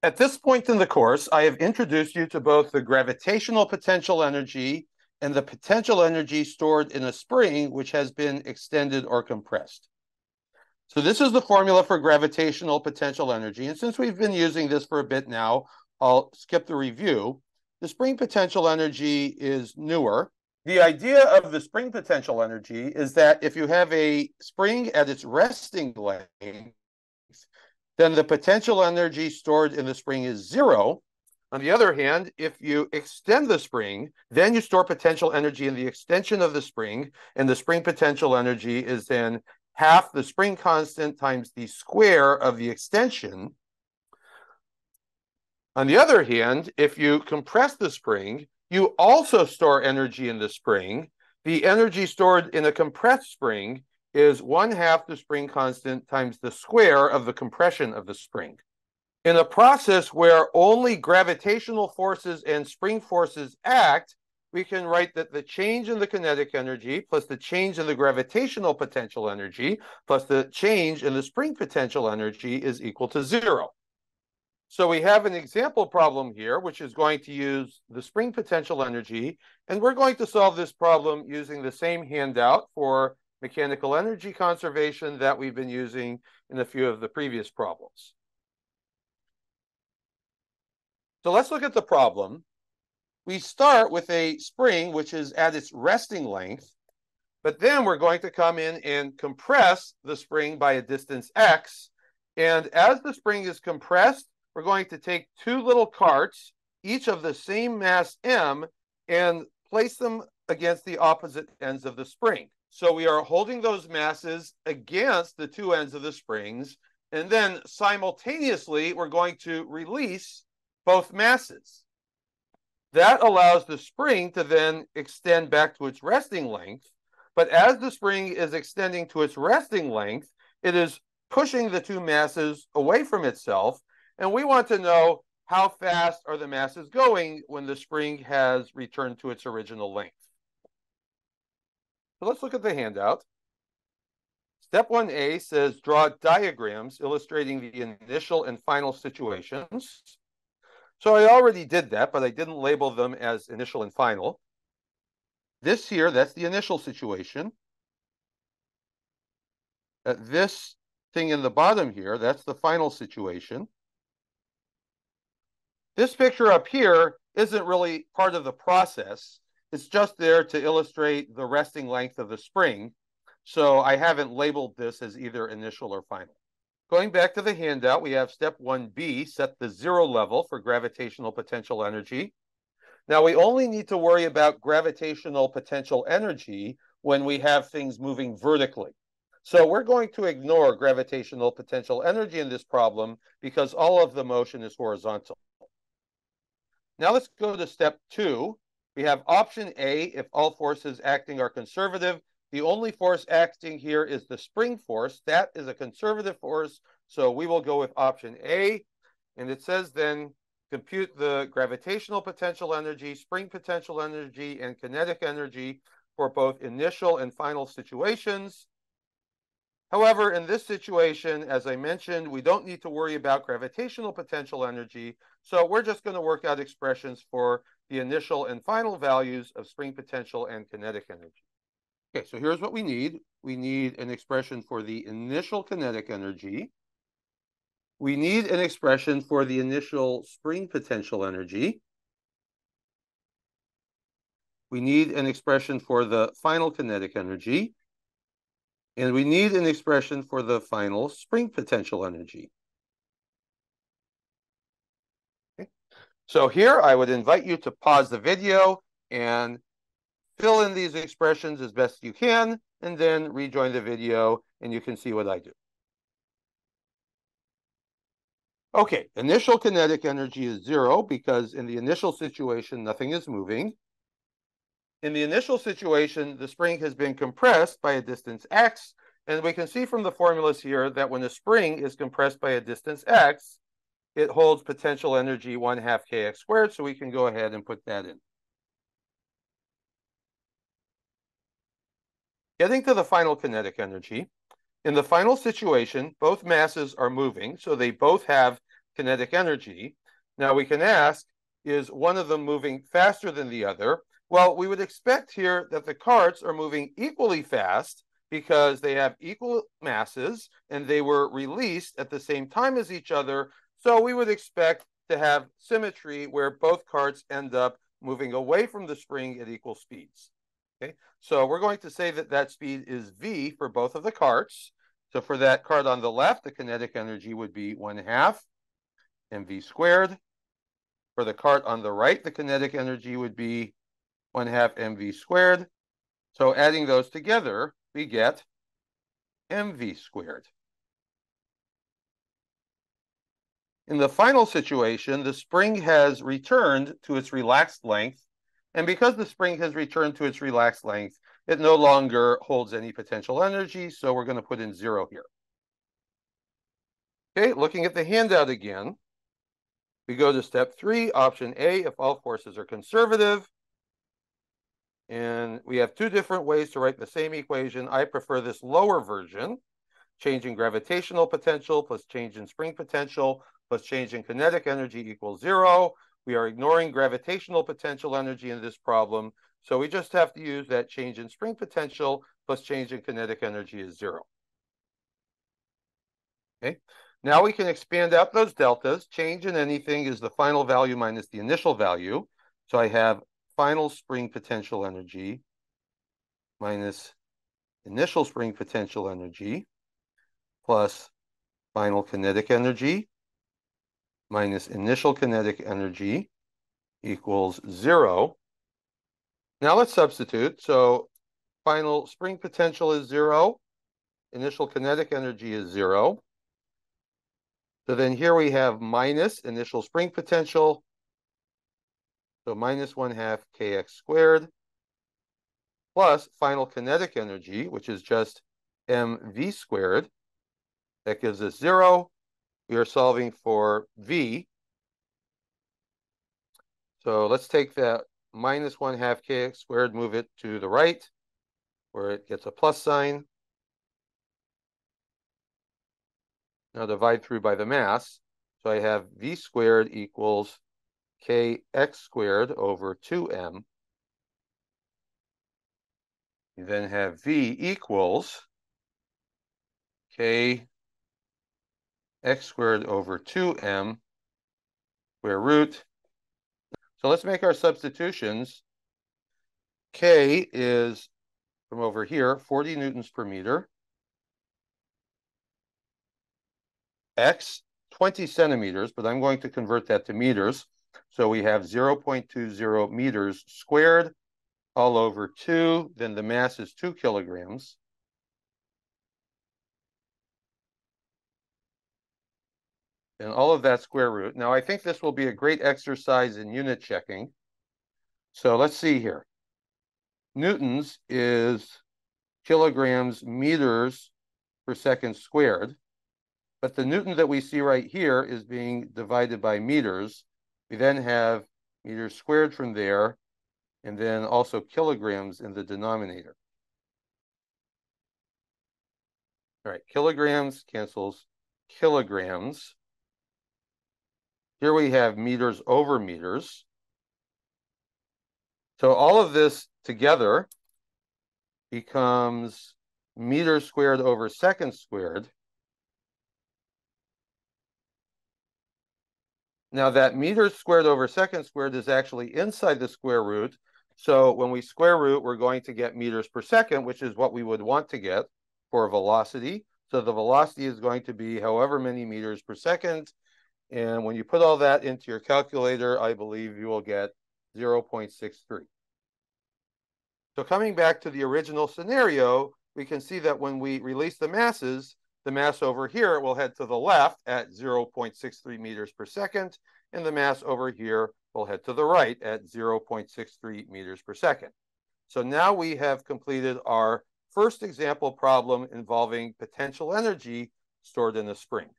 At this point in the course, I have introduced you to both the gravitational potential energy and the potential energy stored in a spring which has been extended or compressed. So this is the formula for gravitational potential energy. And since we've been using this for a bit now, I'll skip the review. The spring potential energy is newer. The idea of the spring potential energy is that if you have a spring at its resting length, then the potential energy stored in the spring is zero. On the other hand, if you extend the spring, then you store potential energy in the extension of the spring, and the spring potential energy is then half the spring constant times the square of the extension. On the other hand, if you compress the spring, you also store energy in the spring. The energy stored in a compressed spring is 1/2 the spring constant times the square of the compression of the spring. In a process where only gravitational forces and spring forces act, we can write that the change in the kinetic energy plus the change in the gravitational potential energy plus the change in the spring potential energy is equal to zero. So we have an example problem here, which is going to use the spring potential energy, and we're going to solve this problem using the same handout for mechanical energy conservation that we've been using in a few of the previous problems. So let's look at the problem. We start with a spring which is at its resting length, but then we're going to come in and compress the spring by a distance x. And as the spring is compressed, we're going to take two little carts, each of the same mass m, and place them against the opposite ends of the spring. So we are holding those masses against the two ends of the springs, and then simultaneously, we're going to release both masses. That allows the spring to then extend back to its resting length. But as the spring is extending to its resting length, it is pushing the two masses away from itself. And we want to know how fast are the masses going when the spring has returned to its original length. So let's look at the handout. Step 1A says draw diagrams illustrating the initial and final situations. So I already did that, but I didn't label them as initial and final. This here, that's the initial situation. This thing in the bottom here, that's the final situation. This picture up here isn't really part of the process. It's just there to illustrate the resting length of the spring. So I haven't labeled this as either initial or final. Going back to the handout, we have step 1B, set the zero level for gravitational potential energy. Now we only need to worry about gravitational potential energy when we have things moving vertically. So we're going to ignore gravitational potential energy in this problem because all of the motion is horizontal. Now let's go to step 2. We have option A, if all forces acting are conservative. The only force acting here is the spring force. That is a conservative force, so we will go with option A. And it says then, compute the gravitational potential energy, spring potential energy, and kinetic energy for both initial and final situations. However, in this situation, as I mentioned, we don't need to worry about gravitational potential energy, so we're just going to work out expressions for the initial and final values of spring potential and kinetic energy. Okay, so here's what we need. We need an expression for the initial kinetic energy. We need an expression for the initial spring potential energy. We need an expression for the final kinetic energy. And we need an expression for the final spring potential energy. Okay. So here I would invite you to pause the video and fill in these expressions as best you can, and then rejoin the video and you can see what I do. Okay, initial kinetic energy is zero because in the initial situation, nothing is moving. In the initial situation, the spring has been compressed by a distance x, and we can see from the formulas here that when a spring is compressed by a distance x, it holds potential energy 1/2 kx squared, so we can go ahead and put that in. Getting to the final kinetic energy, in the final situation, both masses are moving, so they both have kinetic energy. Now we can ask, is one of them moving faster than the other? Well, we would expect here that the carts are moving equally fast because they have equal masses and they were released at the same time as each other. So we would expect to have symmetry where both carts end up moving away from the spring at equal speeds. Okay, so we're going to say that that speed is v for both of the carts. So for that cart on the left, the kinetic energy would be 1/2 mv squared. For the cart on the right, the kinetic energy would be 1/2 mv squared. So adding those together, we get mv squared. In the final situation, the spring has returned to its relaxed length. And because the spring has returned to its relaxed length, it no longer holds any potential energy. So we're going to put in 0 here. Okay, looking at the handout again, we go to step 3, option A, if all forces are conservative. And we have 2 different ways to write the same equation. I prefer this lower version, change in gravitational potential plus change in spring potential plus change in kinetic energy equals 0. We are ignoring gravitational potential energy in this problem. So we just have to use that change in spring potential plus change in kinetic energy is 0. Okay. Now we can expand out those deltas. Change in anything is the final value minus the initial value. So I have final spring potential energy minus initial spring potential energy plus final kinetic energy minus initial kinetic energy equals 0. Now let's substitute. So final spring potential is 0. Initial kinetic energy is 0. So then here we have minus initial spring potential. So minus 1/2 kx squared plus final kinetic energy, which is just mv squared. That gives us 0. We are solving for v. So let's take that minus 1/2 kx squared, move it to the right, where it gets a plus sign. Now divide through by the mass. So I have v squared equals kx squared over 2m. You then have v equals kx squared over 2m square root. So let's make our substitutions. K is, from over here, 40 newtons per meter. X, 20 centimeters, but I'm going to convert that to meters. So we have 0.20 meters squared all over 2. Then the mass is 2 kilograms. And all of that square root. Now, I think this will be a great exercise in unit checking. So let's see here. Newtons is kilograms meters per second squared. But the Newton that we see right here is being divided by meters. We then have meters squared from there, and then also kilograms in the denominator. All right, kilograms cancels kilograms. Here we have meters over meters. So all of this together becomes meters squared over seconds squared. Now that meters squared over seconds squared is actually inside the square root. So when we square root, we're going to get meters per second, which is what we would want to get for a velocity. So the velocity is going to be however many meters per second. And when you put all that into your calculator, I believe you will get 0.63. So coming back to the original scenario, we can see that when we release the masses, the mass over here will head to the left at 0.63 meters per second, and the mass over here will head to the right at 0.63 meters per second. So now we have completed our first example problem involving potential energy stored in a spring.